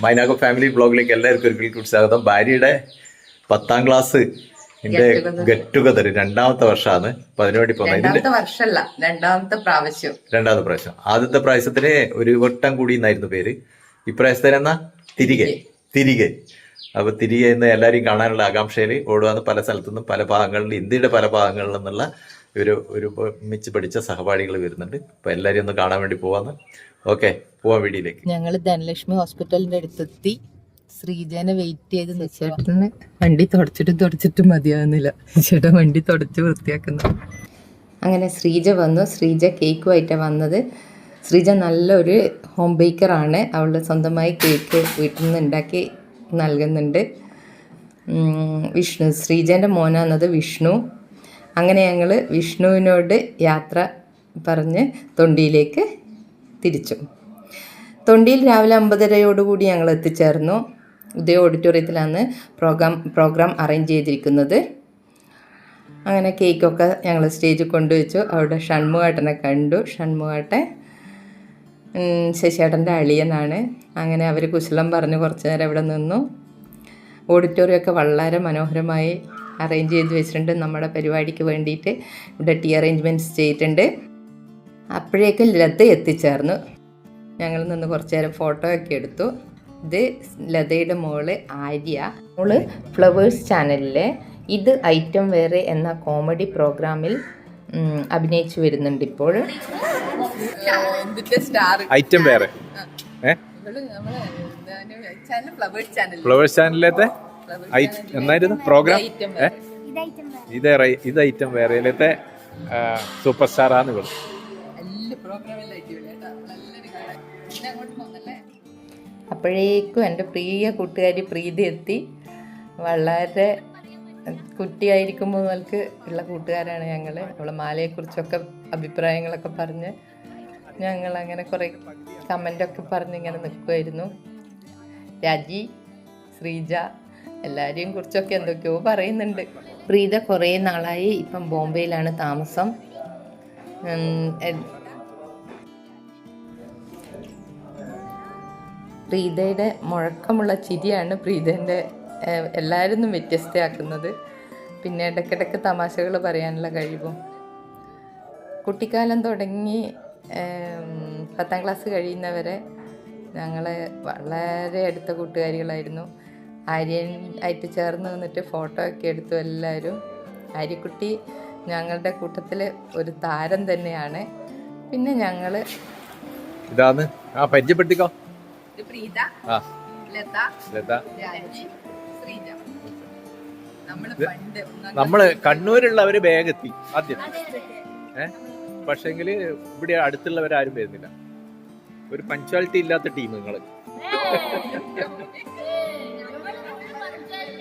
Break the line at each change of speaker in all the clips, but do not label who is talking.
മൈനാഗോ family ബ്ലോഗിലേക്ക് എല്ലാവർക്കും ഒരിക്കൽ കൂടി സ്വാഗതം. ഭാര്യയുടെ 10ാം ക്ലാസ് ഗെറ്റ് ടുഗദർ രണ്ടാമത്തെ വർഷമാണ്. അപ്പൊ അതിനുവേണ്ടി
രണ്ടാമത്തെ പ്രാവശ്യം.
ആദ്യത്തെ പ്രാവശ്യത്തിന് ഒരു വട്ടം കൂടി എന്നായിരുന്നു പേര്. ഇപ്രാവശ്യത്തിന് എന്നാ തിരികെ. അപ്പൊ തിരികെ ഇന്ന് എല്ലാവരെയും കാണാനുള്ള ആകാംക്ഷയിൽ ഓടുവാന്ന് പല സ്ഥലത്തുനിന്നും പല ഭാഗങ്ങളിൽ, ഇന്ത്യയുടെ പല ഭാഗങ്ങളിൽ നിന്നുള്ള ഒരു ഒരുമിച്ച് പഠിച്ച സഹപാഠികൾ വരുന്നുണ്ട്. അപ്പൊ എല്ലാവരെയും ഒന്ന് കാണാൻ വേണ്ടി പോവാന്ന്. ഓക്കെ, പോവാൻ വീഡിയോയിലേക്ക്.
ഞങ്ങൾ ധനലക്ഷ്മി ഹോസ്പിറ്റലിന്റെ അടുത്തെത്തി. ശ്രീജനെ വെയിറ്റ് ചെയ്ത് ചേട്ടന് വണ്ടി തുടച്ചിട്ട് മതിയാകുന്നില്ല. ചേട്ടൻ വണ്ടി തുടച്ച് വൃത്തിയാക്കുന്നു. അങ്ങനെ ശ്രീജ വന്നു. ശ്രീജ കേക്കുമായിട്ടാണ് വന്നത്. ശ്രീജ നല്ലൊരു ഹോം ബേക്കറാണ്. അവളുടെ സ്വന്തമായി കേക്ക് വീട്ടിൽ നിന്ന് ഉണ്ടാക്കി നൽകുന്നുണ്ട്. വിഷ്ണു, ശ്രീജൻ്റെ മോനാണത് വിഷ്ണു. അങ്ങനെ ഞങ്ങൾ വിഷ്ണുവിനോട് യാത്ര പറഞ്ഞ് തൊണ്ടിയിലേക്ക് തിരിച്ചു. തൊണ്ടിയിൽ രാവിലെ 9:30 ഞങ്ങൾ എത്തിച്ചേർന്നു. ഉദയ ഓഡിറ്റോറിയത്തിലാണ് പ്രോഗ്രാം അറേഞ്ച് ചെയ്തിരിക്കുന്നത്. അങ്ങനെ കേക്കൊക്കെ ഞങ്ങൾ സ്റ്റേജിൽ കൊണ്ടുവച്ചു. അവിടെ ഷൺമുഖേട്ടനെ കണ്ടു. ഷൺമുഖേട്ടൻ ശശിയേട്ടൻ്റെ അളിയനാണ്. അങ്ങനെ അവർ കുശലം പറഞ്ഞ് കുറച്ച് നേരം ഇവിടെ നിന്നു. ഓഡിറ്റോറിയമൊക്കെ വളരെ മനോഹരമായി അറേഞ്ച് ചെയ്ത് വെച്ചിട്ടുണ്ട്. നമ്മുടെ പരിപാടിക്ക് വേണ്ടിയിട്ട് ഇവിടെ ടീ അറേഞ്ച്മെൻറ്റ്സ് ചെയ്തിട്ടുണ്ട്. അപ്പോഴേക്കും ലത എത്തിച്ചേർന്നു. ഞങ്ങൾ നിന്ന് കുറച്ച് നേരം ഫോട്ടോ ഒക്കെ എടുത്തു. ഇത് ലതയുടെ മോള് ആര്യ. മോള് ഫ്ലവേഴ്സ് ചാനലിലെ ഇത് ഐറ്റം വേറെ എന്ന കോമഡി പ്രോഗ്രാമിൽ അഭിനയിച്ചു വരുന്നുണ്ട് ഇപ്പോൾ.
ഐറ്റം വേറെ ഫ്ലവേഴ്സ് ചാനലിലത്തെ എന്നായിരുന്നു പ്രോഗ്രാം? ഇത് ഐറ്റം വേറെ സൂപ്പർ സ്റ്റാർ ആണ് ഇവിടെ.
അപ്പോഴേക്കും എൻ്റെ പ്രിയ കൂട്ടുകാരി പ്രീതി എത്തി. വളരെ കുട്ടിയായിരിക്കുമ്പോൾ മുതൽക്ക് ഉള്ള കൂട്ടുകാരാണ് ഞങ്ങൾ. അവളെ മാലയെക്കുറിച്ചൊക്കെ അഭിപ്രായങ്ങളൊക്കെ പറഞ്ഞ് ഞങ്ങൾ അങ്ങനെ കുറേ കമൻ്റൊക്കെ പറഞ്ഞ് ഇങ്ങനെ നിൽക്കുമായിരുന്നു. രാജി, ശ്രീജ എല്ലാവരെയും കുറിച്ചൊക്കെ എന്തൊക്കെയോ പറയുന്നുണ്ട്. പ്രീത കുറേ നാളായി ഇപ്പം ബോംബെയിലാണ് താമസം. പ്രീതയുടെ മുഴക്കമുള്ള ചിരിയാണ് പ്രീതേൻ്റെ എല്ലാവരും വ്യത്യസ്തയാക്കുന്നത്. പിന്നെ ഇടയ്ക്കിടയ്ക്ക് തമാശകൾ പറയാനുള്ള കഴിവും. കുട്ടിക്കാലം തുടങ്ങി 10ാം ക്ലാസ് കഴിയുന്നവരെ ഞങ്ങൾ വളരെ അടുത്ത കൂട്ടുകാരികളായിരുന്നു. ആര്യൻ ആയിട്ട് ചേർന്ന് നിന്നിട്ട് ഫോട്ടോ ഒക്കെ എടുത്തു എല്ലാവരും. ആര്യക്കുട്ടി ഞങ്ങളുടെ കൂട്ടത്തിൽ ഒരു താരം തന്നെയാണ്. പിന്നെ ഞങ്ങൾ
ഇതാണ് പരിചയപ്പെടുത്തിക്കോ.
പ്രീത, ലത, രാജി, ശ്രീജ.
നമ്മള് കണ്ണൂരുള്ളവര് വേഗത്തി ആദ്യം. പക്ഷെങ്കില് ഇവിടെ അടുത്തുള്ളവരാരും വരുന്നില്ല. ഒരു പഞ്ച്വാലിറ്റി ഇല്ലാത്ത ടീം നിങ്ങള്.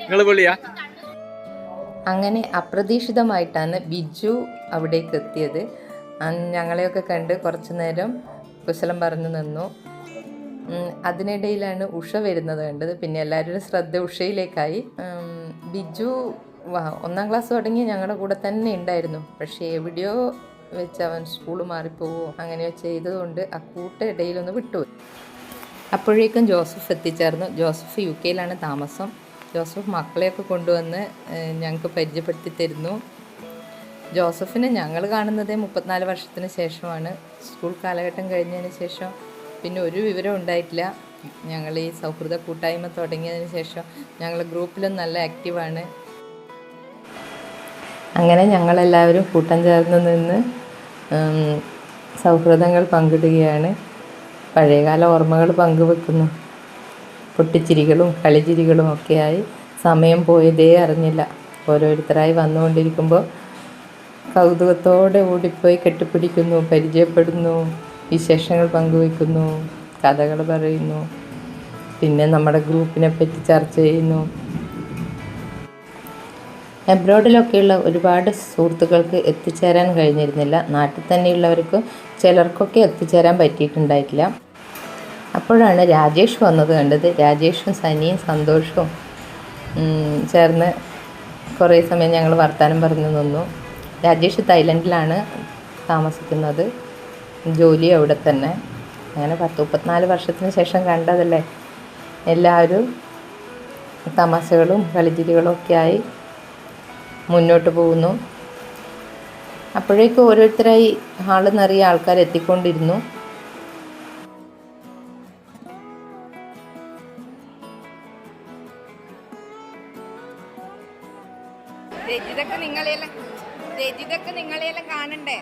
നിങ്ങള് പൊളിയാ.
അങ്ങനെ അപ്രതീക്ഷിതമായിട്ടാണ് ബിജു അവിടേക്ക് എത്തിയത്. ഞങ്ങളെയൊക്കെ കണ്ട് കുറച്ചു നേരം കുശലം പറഞ്ഞു നിന്നു. അതിനിടയിലാണ് ഉഷ വരുന്നത് കണ്ടത്. പിന്നെ എല്ലാവരും ശ്രദ്ധ ഉഷയിലേക്കായി. ബിജു 1ാം ക്ലാസ് തുടങ്ങി ഞങ്ങളുടെ കൂടെ തന്നെ ഉണ്ടായിരുന്നു. പക്ഷേ എവിടെയോ വെച്ച് അവൻ സ്കൂൾ മാറിപ്പോവോ അങ്ങനെയോ ചെയ്തതുകൊണ്ട് ആ കൂട്ടിടയിലൊന്ന് വിട്ടുപോയി. അപ്പോഴേക്കും ജോസഫ് എത്തിച്ചേർന്നു. ജോസഫ് UK താമസം. ജോസഫ് മക്കളെയൊക്കെ കൊണ്ടുവന്ന് ഞങ്ങൾക്ക് പരിചയപ്പെടുത്തി തരുന്നു. ജോസഫിനെ ഞങ്ങൾ കാണുന്നത് 34 വർഷത്തിന് ശേഷമാണ്. സ്കൂൾ കാലഘട്ടം കഴിഞ്ഞതിന് ശേഷം പിന്നെ ഒരു വിവരം ഉണ്ടായിട്ടില്ല. ഞങ്ങൾ ഈ സൗഹൃദ കൂട്ടായ്മ തുടങ്ങിയതിന് ശേഷം ഞങ്ങൾ ഗ്രൂപ്പിലും നല്ല ആക്റ്റീവാണ്. അങ്ങനെ ഞങ്ങളെല്ലാവരും കൂട്ടം ചേർന്ന് നിന്ന് സൗഹൃദങ്ങൾ പങ്കിടുകയാണ്. പഴയകാല ഓർമ്മകൾ പങ്കുവെക്കുന്നു. പൊട്ടിച്ചിരികളും കളിച്ചിരികളും ഒക്കെയായി സമയം പോയതേ അറിഞ്ഞില്ല. ഓരോരുത്തരായി വന്നുകൊണ്ടിരിക്കുമ്പോൾ കൗതുകത്തോടെ ഓടിപ്പോയി കെട്ടിപ്പിടിക്കുന്നു, പരിചയപ്പെടുന്നു, വിശേഷങ്ങൾ പങ്കുവെക്കുന്നു, കഥകൾ പറയുന്നു, പിന്നെ നമ്മുടെ ഗ്രൂപ്പിനെ പറ്റി ചർച്ച ചെയ്യുന്നു. എബ്രോഡിലൊക്കെയുള്ള ഒരുപാട് സുഹൃത്തുക്കൾക്ക് എത്തിച്ചേരാൻ കഴിഞ്ഞിരുന്നില്ല. നാട്ടിൽ തന്നെയുള്ളവർക്ക് ചിലർക്കൊക്കെ എത്തിച്ചേരാൻ പറ്റിയിട്ടുണ്ടായിട്ടില്ല. അപ്പോഴാണ് രാജേഷ് വന്നത് കണ്ടത്. രാജേഷും സനിയും സന്തോഷവും ചേർന്ന് കുറേ സമയം ഞങ്ങൾ വർത്തമാനം പറഞ്ഞു നിന്നു. രാജേഷ് തായ്ലൻഡിലാണ് താമസിക്കുന്നത്. ജോലി അവിടെ തന്നെ. അങ്ങനെ 34 വർഷത്തിന് ശേഷം കണ്ടതല്ലേ. എല്ലാവരും തമാശകളും കളിച്ചിരികളും ഒക്കെ ആയി മുന്നോട്ട് പോകുന്നു. അപ്പോഴേക്കും ഓരോരുത്തരായി ഹാള് നിറയെ ആൾക്കാർ എത്തിക്കൊണ്ടിരുന്നു.
രജിതൊക്കെ നിങ്ങളെല്ലാം കാണണ്ടേ?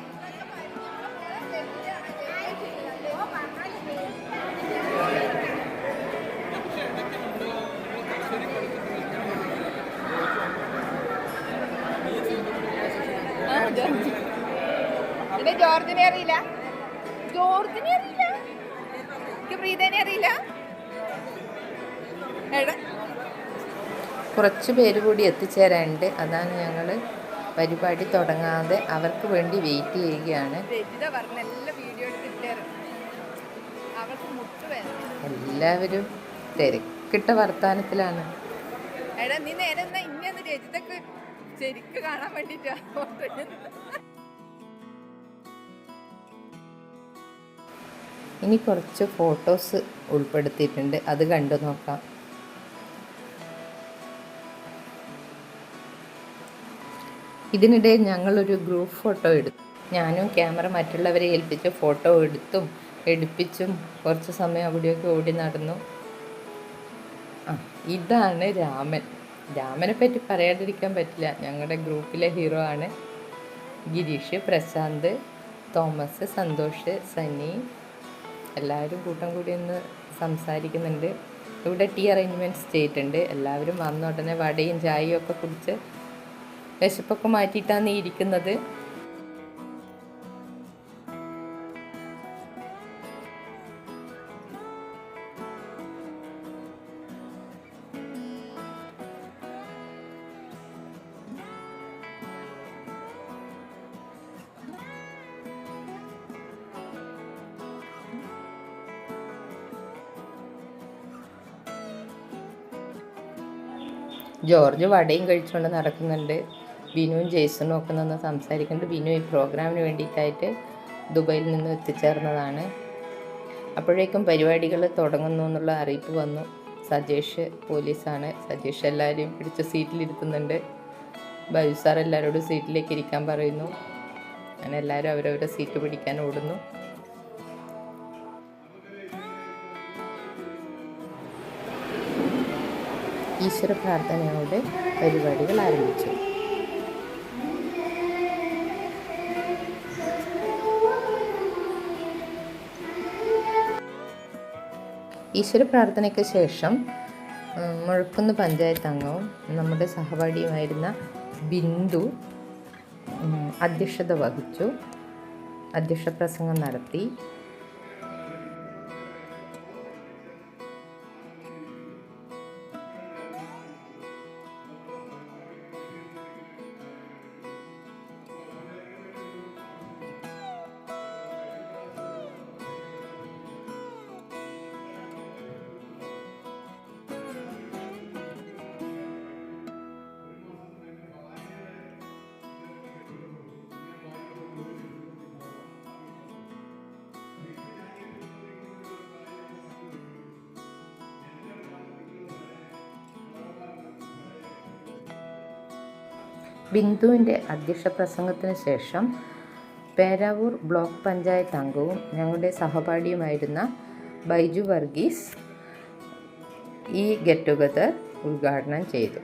ജോർജിനെ അറിയില്ല, ജോർജിനെ അറിയില്ല, പ്രീതനെ അറിയില്ല.
കുറച്ച് പേര് കൂടി എത്തിച്ചേരാനുണ്ട്. അതാണ് ഞങ്ങൾ പരിപാടി തുടങ്ങാതെ അവർക്ക് വേണ്ടി വെയിറ്റ് ചെയ്യുകയാണ്. എല്ലാവരും തിരക്കിട്ട വർത്താനത്തിലാണ്.
നീ നേരെ ഇങ്ങനെ രജിതൊക്കെ ശരിക്കും കാണാൻ വേണ്ടിട്ടാ.
ഇനി കുറച്ച് ഫോട്ടോസ് ഉൾപ്പെടുത്തിയിട്ടുണ്ട്, അത് കണ്ടു നോക്കാം. ഇതിനിടെ ഞങ്ങളൊരു ഗ്രൂപ്പ് ഫോട്ടോ എടുത്തു. ഞാനും ക്യാമറ മറ്റുള്ളവരെ ഏൽപ്പിച്ച് ഫോട്ടോ എടുപ്പിച്ചും കുറച്ച് സമയം അവിടെയൊക്കെ ഓടി നടന്നു. ഇതാണ് രാമൻ. രാമനെ പറ്റി പറയാതിരിക്കാൻ പറ്റില്ല. ഞങ്ങളുടെ ഗ്രൂപ്പിലെ ഹീറോ ആണ്. ഗിരീഷ്, പ്രശാന്ത്, തോമസ്, സന്തോഷ്, സനി എല്ലാവരും കൂട്ടം കൂടി ഒന്ന് സംസാരിക്കുന്നുണ്ട്. ഇവിടെ ടീ അറേഞ്ച്മെൻറ്റ്സ് ചെയ്തിട്ടുണ്ട്. എല്ലാവരും വന്ന ഉടനെ വടയും ചായയും ഒക്കെ കുടിച്ച് വിശപ്പൊക്കെ മാറ്റിയിട്ടാണ് ഇരിക്കുന്നത്. ജോർജ് വടയും കഴിച്ചുകൊണ്ട് നടക്കുന്നുണ്ട്. ബിനുവും ജെയ്സണും ഒക്കെ നിന്ന് സംസാരിക്കുന്നുണ്ട്. ബിനു ഈ പ്രോഗ്രാമിന് വേണ്ടിയിട്ടായിട്ട് ദുബൈയിൽ നിന്ന് എത്തിച്ചേർന്നതാണ്. അപ്പോഴേക്കും പരിപാടികൾ തുടങ്ങുന്നു എന്നുള്ള അറിയിപ്പ് വന്നു. സജേഷ് പോലീസാണ്. സജേഷ് എല്ലാവരെയും പിടിച്ച് സീറ്റിലിരുത്തുന്നുണ്ട്. ബൈജു സാർ എല്ലാവരോടും സീറ്റിലേക്ക് ഇരിക്കാൻ പറയുന്നു. അങ്ങനെ എല്ലാവരും അവരവരുടെ സീറ്റ് പിടിക്കാൻ ഓടുന്നു. ഈശ്വര പ്രാർത്ഥനയോടെ പരിപാടികൾ ആരംഭിച്ചു. ഈശ്വര പ്രാർത്ഥനയ്ക്ക് ശേഷം മുഴക്കുന്ന് പഞ്ചായത്ത് അംഗവും നമ്മുടെ സഹപാഠിയുമായിരുന്ന ബിന്ദു അധ്യക്ഷത വഹിച്ചു. അധ്യക്ഷ പ്രസംഗം നടത്തി. ബിന്ദുവിൻ്റെ അധ്യക്ഷ പ്രസംഗത്തിന് ശേഷം പേരാവൂർ ബ്ലോക്ക് പഞ്ചായത്ത് അംഗവും ഞങ്ങളുടെ സഹപാഠിയുമായിരുന്ന ബൈജു വർഗീസ് ഈ ഗെറ്റ് ടുഗദർ ഉദ്ഘാടനം ചെയ്തു.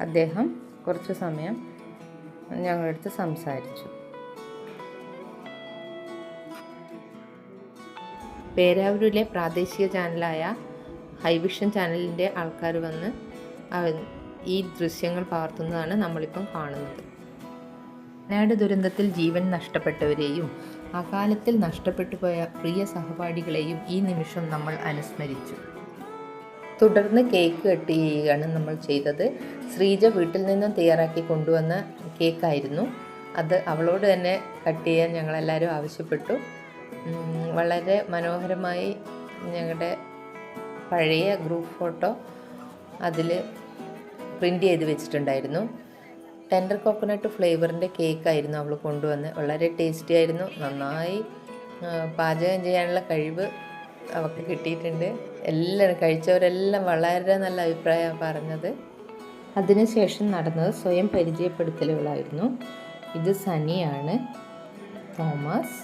അദ്ദേഹം കുറച്ച് സമയം ഞങ്ങളുടെ അടുത്ത് സംസാരിച്ചു. പേരാവൂരിലെ പ്രാദേശിക ചാനലായ ഹൈവിഷൻ ചാനലിൻ്റെ ആൾക്കാർ വന്ന് ഈ ദൃശ്യങ്ങൾ പകർത്തുന്നതാണ് നമ്മളിപ്പം കാണുന്നത്. വയനാട് ദുരന്തത്തിൽ ജീവൻ നഷ്ടപ്പെട്ടവരെയും അകാലത്തിൽ നഷ്ടപ്പെട്ടു പോയ പ്രിയ സഹപാഠികളെയും ഈ നിമിഷം നമ്മൾ അനുസ്മരിച്ചു. തുടർന്ന് കേക്ക് കട്ട് ചെയ്യുകയാണ് നമ്മൾ ചെയ്തത്. ശ്രീജ വീട്ടിൽ നിന്നും തയ്യാറാക്കി കൊണ്ടുവന്ന കേക്കായിരുന്നു അത്. അവളോട് തന്നെ കട്ട് ചെയ്യാൻ ഞങ്ങളെല്ലാവരും ആവശ്യപ്പെട്ടു. വളരെ മനോഹരമായി ഞങ്ങളുടെ പഴയ ഗ്രൂപ്പ് ഫോട്ടോ അതിൽ പ്രിൻ്റ് ചെയ്ത് വെച്ചിട്ടുണ്ടായിരുന്നു. ടെൻഡർ കോക്കനട്ട് ഫ്ലേവറിൻ്റെ കേക്കായിരുന്നു അവൾ കൊണ്ടുവന്ന്. വളരെ ടേസ്റ്റി ആയിരുന്നു. നന്നായി പാചകം ചെയ്യാനുള്ള കഴിവ് അവൾക്ക് കിട്ടിയിട്ടുണ്ട്. എല്ലാവരും കഴിച്ചവരെല്ലാം വളരെ നല്ല അഭിപ്രായമാണ് പറഞ്ഞത്. അതിനുശേഷം നടന്നത് സ്വയം പരിചയപ്പെടുത്തലുകളായിരുന്നു. ഇത് സനിയാണ്, തോമസ്,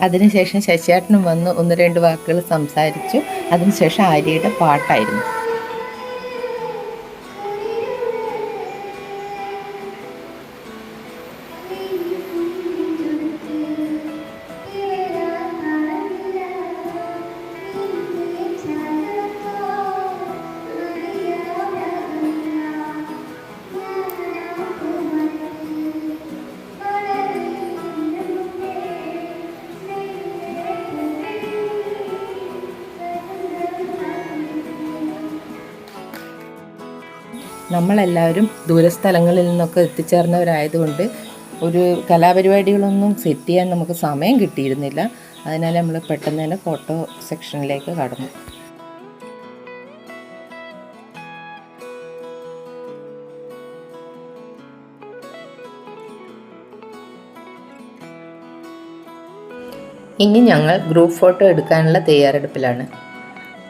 അതിനുശേഷം ശശിയേട്ടനും വന്ന് 1-2 വാക്കുകൾ സംസാരിച്ചു. അതിനുശേഷം ആര്യയുടെ പാട്ടായിരുന്നു. നമ്മളെല്ലാവരും ദൂരസ്ഥലങ്ങളിൽ നിന്നൊക്കെ എത്തിച്ചേർന്നവരായതുകൊണ്ട് ഒരു കലാപരിപാടികളൊന്നും സെറ്റ് ചെയ്യാൻ നമുക്ക് സമയം കിട്ടിയിരുന്നില്ല. അതിനാൽ നമ്മൾ പെട്ടെന്ന് തന്നെ ഫോട്ടോ സെക്ഷനിലേക്ക് കടന്നു. ഇനി ഞങ്ങൾ ഗ്രൂപ്പ് ഫോട്ടോ എടുക്കാനുള്ള തയ്യാറെടുപ്പിലാണ്.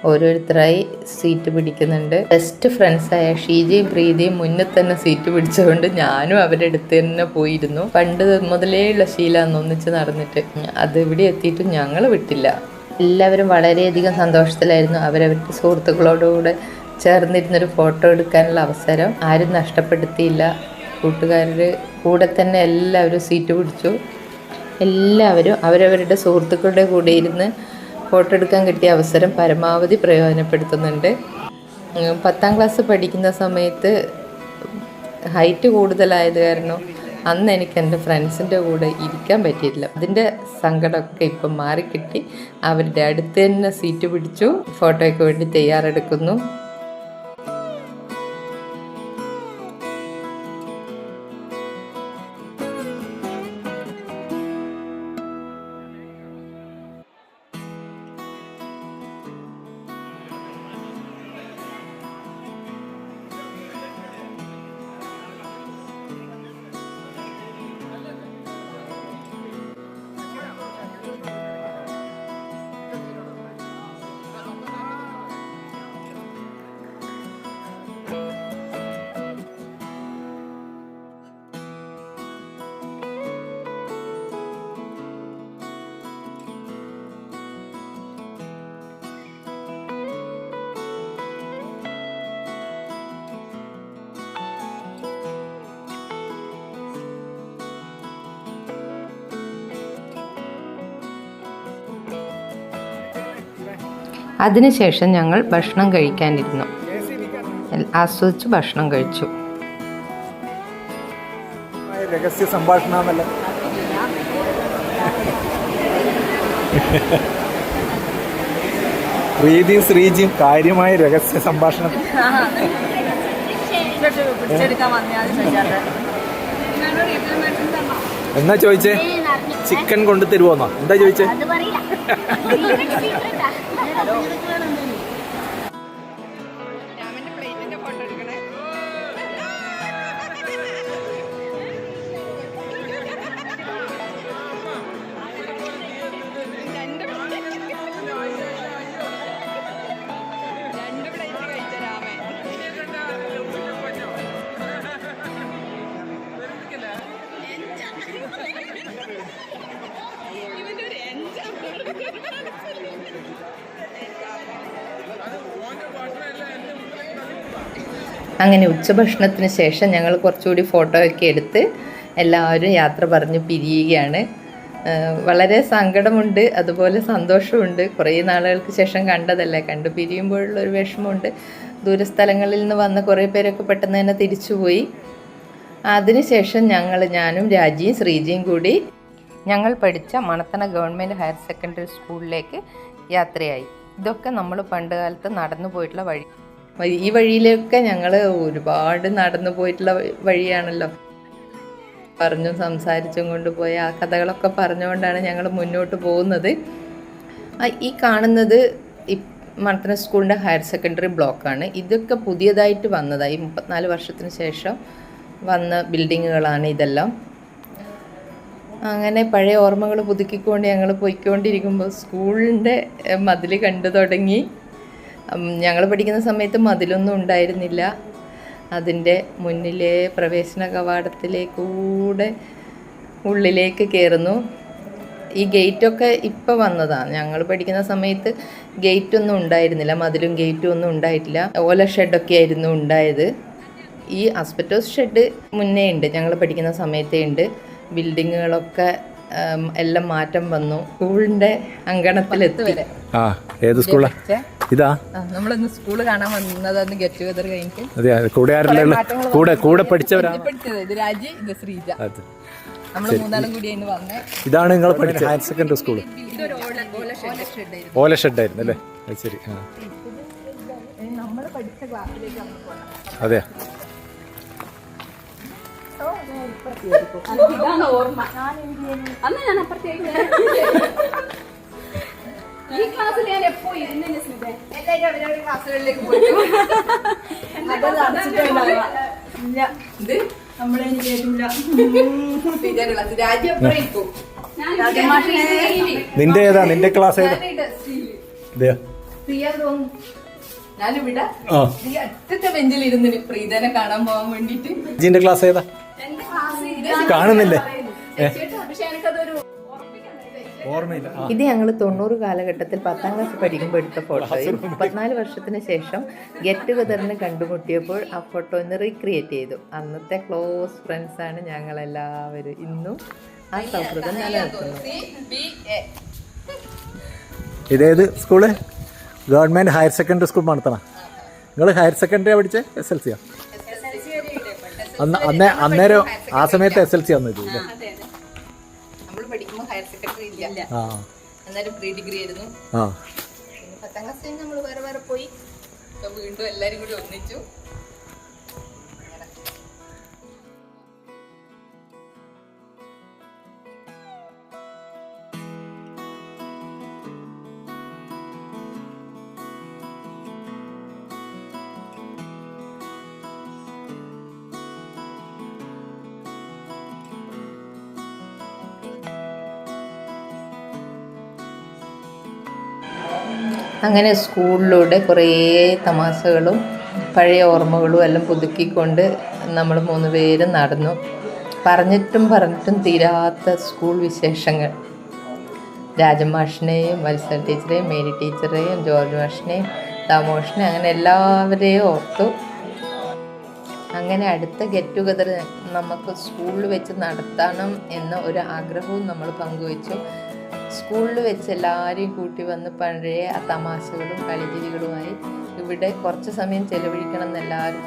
ഓരോരുത്തരായി സീറ്റ് പിടിക്കുന്നുണ്ട്. ബെസ്റ്റ് ഫ്രണ്ട്സായ ഷീജയും പ്രീതിയും മുന്നിൽ തന്നെ സീറ്റ് പിടിച്ചുകൊണ്ട് ഞാനും അവരുടെ അടുത്ത് തന്നെ പോയിരുന്നു. പണ്ട് മുതലേ ഉള്ള ശീലമാണ് ഒന്നിച്ച് നടന്നിട്ട്. അത് ഇവിടെ എത്തിയിട്ടും ഞങ്ങൾ വിട്ടില്ല. എല്ലാവരും വളരെയധികം സന്തോഷത്തിലായിരുന്നു. അവരവരുടെ സുഹൃത്തുക്കളോടുകൂടെ ചേർന്നിരുന്നൊരു ഫോട്ടോ എടുക്കാനുള്ള അവസരം ആരും നഷ്ടപ്പെടുത്തിയില്ല. കൂട്ടുകാരുടെ കൂടെ തന്നെ എല്ലാവരും സീറ്റ് പിടിച്ചു. എല്ലാവരും അവരവരുടെ സുഹൃത്തുക്കളുടെ കൂടെ ഇരുന്ന് ഫോട്ടോ എടുക്കാൻ കിട്ടിയ അവസരം പരമാവധി പ്രയോജനപ്പെടുത്തുന്നുണ്ട്. 10ാം ക്ലാസ് പഠിക്കുന്ന സമയത്ത് ഹൈറ്റ് കൂടുതലായത് കാരണം അന്ന് എനിക്ക് എൻ്റെ ഫ്രണ്ട്സിൻ്റെ കൂടെ ഇരിക്കാൻ പറ്റിയിട്ടില്ല. അതിൻ്റെ സങ്കടമൊക്കെ ഇപ്പം മാറിക്കിട്ടി. അവരുടെ അടുത്ത് തന്നെ സീറ്റ് പിടിച്ചു ഫോട്ടോയ്ക്ക് വേണ്ടി തയ്യാറെടുക്കുന്നു. അതിനുശേഷം ഞങ്ങൾ ഭക്ഷണം കഴിക്കാനിരുന്നു. ആസ്വദിച്ച് ഭക്ഷണം കഴിച്ചു.
രഹസ്യ സംഭാഷണമല്ല. പ്രീതിയും ശ്രീജിയും കാര്യമായ രഹസ്യ സംഭാഷണം. എന്നാ ചോദിച്ചേ? ചിക്കൻ കൊണ്ടു തരുമോന്നോ? എന്താ ചോദിച്ചേ?
അങ്ങനെ ഉച്ചഭക്ഷണത്തിന് ശേഷം ഞങ്ങൾ കുറച്ചുകൂടി ഫോട്ടോ ഒക്കെ എടുത്ത് എല്ലാവരും യാത്ര പറഞ്ഞ് പിരിയുകയാണ്. വളരെ സങ്കടമുണ്ട്, അതുപോലെ സന്തോഷമുണ്ട്. കുറേ നാളുകൾക്ക് ശേഷം കണ്ടതല്ലേ, കണ്ടു പിരിയുമ്പോഴുള്ളൊരു വിഷമമുണ്ട്. ദൂരസ്ഥലങ്ങളിൽ നിന്ന് വന്ന കുറേ പേരൊക്കെ പെട്ടെന്ന് തന്നെ തിരിച്ചുപോയി. അതിനുശേഷം ഞാനും രാജിയും ശ്രീജിയും കൂടി ഞങ്ങൾ പഠിച്ച മണത്തണ ഗവൺമെൻറ് ഹയർ സെക്കൻഡറി സ്കൂളിലേക്ക് യാത്രയായി. ഇതൊക്കെ നമ്മൾ പണ്ട് കാലത്ത് നടന്നു പോയിട്ടുള്ള വഴി. ഈ വഴിയിലൊക്കെ ഞങ്ങൾ ഒരുപാട് നടന്നു പോയിട്ടുള്ള വഴിയാണല്ലോ. പറഞ്ഞും സംസാരിച്ചും കൊണ്ടുപോയ ആ കഥകളൊക്കെ പറഞ്ഞുകൊണ്ടാണ് ഞങ്ങൾ മുന്നോട്ട് പോകുന്നത്. ഈ കാണുന്നത് മണത്തണ സ്കൂളിൻ്റെ ഹയർ സെക്കൻഡറി ബ്ലോക്കാണ്. ഇതൊക്കെ പുതിയതായിട്ട് വന്നതായി 34 വർഷത്തിന് ശേഷം വന്ന ബിൽഡിങ്ങുകളാണ് ഇതെല്ലാം. അങ്ങനെ പഴയ ഓർമ്മകൾ പുതുക്കിക്കൊണ്ട് ഞങ്ങൾ പോയിക്കൊണ്ടിരിക്കുമ്പോൾ സ്കൂളിൻ്റെ മതിൽ കണ്ടു തുടങ്ങി. ഞങ്ങൾ പഠിക്കുന്ന സമയത്ത് മതിലൊന്നും ഉണ്ടായിരുന്നില്ല. അതിൻ്റെ മുന്നിലെ പ്രവേശന കവാടത്തിലേക്കൂടെ ഉള്ളിലേക്ക് കയറുന്നു. ഈ ഗേറ്റൊക്കെ ഇപ്പോൾ വന്നതാണ്. ഞങ്ങൾ പഠിക്കുന്ന സമയത്ത് ഗേറ്റൊന്നും ഉണ്ടായിരുന്നില്ല, മതിലും ഗേറ്റും ഒന്നും ഉണ്ടായിട്ടില്ല. ഓല ഷെഡൊക്കെ ആയിരുന്നു ഉണ്ടായത്. ഈ ആസ്പെറ്റോസ് ഷെഡ് മുന്നേ ഉണ്ട്, ഞങ്ങൾ പഠിക്കുന്ന സമയത്തേ ഉണ്ട്. ബിൽഡിങ്ങുകളൊക്കെ എല്ലാം മാറ്റം വന്നു. സ്കൂളിൻ്റെ അങ്കണത്തിലെത്തി വരെ.
ഏത് സ്കൂളാ ഇതാ?
നമ്മളൊന്ന് സ്കൂൾ കാണാൻ വന്നതാണ് ഗെറ്റ് ടുഗദർ കഴിഞ്ഞിട്ട്.
കൂടെ പഠിച്ചവരാണ്.
ഇത് രാജി, ഇത് ശ്രീജ. നമ്മൾ മൂന്നാളും കൂടി അതിന് വന്നേ.
ഇതാണ് നിങ്ങൾ പഠിച്ച ഹയർ സെക്കൻഡറി സ്കൂൾ? ഓല ഷെഡായിരുന്നു അല്ലേ? ശരി.
നമ്മൾ പഠിച്ച ക്ലാസ്സിലേക്ക്
അതെ.
ഈ ക്ലാസ്സിൽ ഞാൻ എപ്പോ ഇരുന്നതിന് സ്ഥിതി എല്ലാവരും അവരവരുടെ ക്ലാസ്സുകളിലേക്ക്
നിന്റെ ഏതാ? നിന്റെ ക്ലാസ് ഏതാ?
ഞാനിവിടെ അറ്റത്തെ ബെഞ്ചിൽ ഇരുന്ന് പ്രീതനെ കാണാൻ പോകാൻ വേണ്ടിട്ട്.
ജിന്റെ ക്ലാസ് ഏതാ? കാണുന്നില്ലേ?
ഇത് ഞങ്ങൾ 90 കാലഘട്ടത്തിൽ 10ാം ക്ലാസ് പഠിക്കുമ്പോൾ എടുത്ത ഫോട്ടോയും 34 വർഷത്തിന് ശേഷം ഗെറ്റ് ടുഗദറിന് കണ്ടുമുട്ടിയപ്പോൾ ആ ഫോട്ടോ ഒന്ന് റീക്രിയേറ്റ് ചെയ്തു. അന്നത്തെ ക്ലോസ് ഫ്രണ്ട്സാണ് ഞങ്ങളെല്ലാവരും. ഇന്നും ആ സൗഹൃദം നിലനിൽക്കുന്നു.
ഇതേത് school? Government higher secondary school Manathana. നിങ്ങൾ ഹയർ സെക്കൻഡറിയാ പഠിച്ചേ? SLC യാ? അന്നേരം ആ സമയത്ത് SLC വന്നത് ഇല്ലേ?
നമ്മൾ പഠിക്കുമ്പോൾ ഹയർ സെക്കൻഡറി ഇല്ല, അന്നേരം പ്രീ ഡിഗ്രി ആയിരുന്നു. 10ാം ക്ലാസ് കഴിഞ്ഞ് നമ്മൾ വേറെ വേറെ പോയി. വീണ്ടും എല്ലാരും കൂടി ഒന്നിച്ചു. അങ്ങനെ സ്കൂളിലൂടെ കുറേ തമാശകളും പഴയ ഓർമ്മകളും എല്ലാം പുതുക്കിക്കൊണ്ട് നമ്മൾ 3 പേരും നടന്നു. പറഞ്ഞിട്ടും തീരാത്ത സ്കൂൾ വിശേഷങ്ങൾ. രാജമാഷിനെയും വത്സല ടീച്ചറേയും മേരി ടീച്ചറേയും ജോർജ് മാഷിനെയും ദാമോഷിനെ അങ്ങനെ എല്ലാവരെയും ഓർത്തു. അങ്ങനെ അടുത്ത ഗെറ്റ് ടുഗദർ നമുക്ക് സ്കൂളിൽ വെച്ച് നടത്തണം എന്ന ഒരു ആഗ്രഹവും നമ്മൾ പങ്കുവച്ചു. സ്കൂളിൽ വെച്ച് എല്ലാവരെയും കൂട്ടി വന്ന് പഴയ ആ തമാശകളും കളിചിരികളുമായി ഇവിടെ കുറച്ച് സമയം ചെലവഴിക്കണം എന്ന് എല്ലാവരും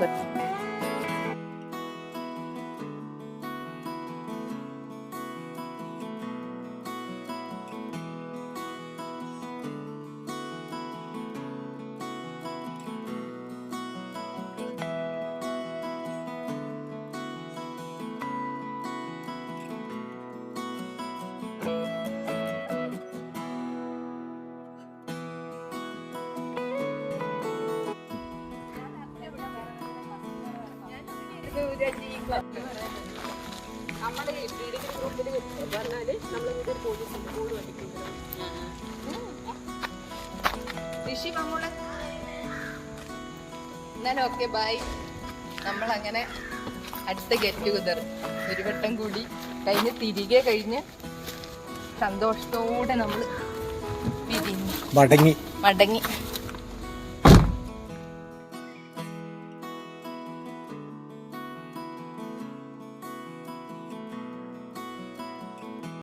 എന്നാലും ഓക്കെ ബൈ. നമ്മളങ്ങനെ അടുത്ത ഗെറ്റ് ടുഗദർ ഒരു വട്ടം കൂടി തിരികെ കഴിഞ്ഞ് സന്തോഷത്തോടെ നമ്മൾ മടങ്ങി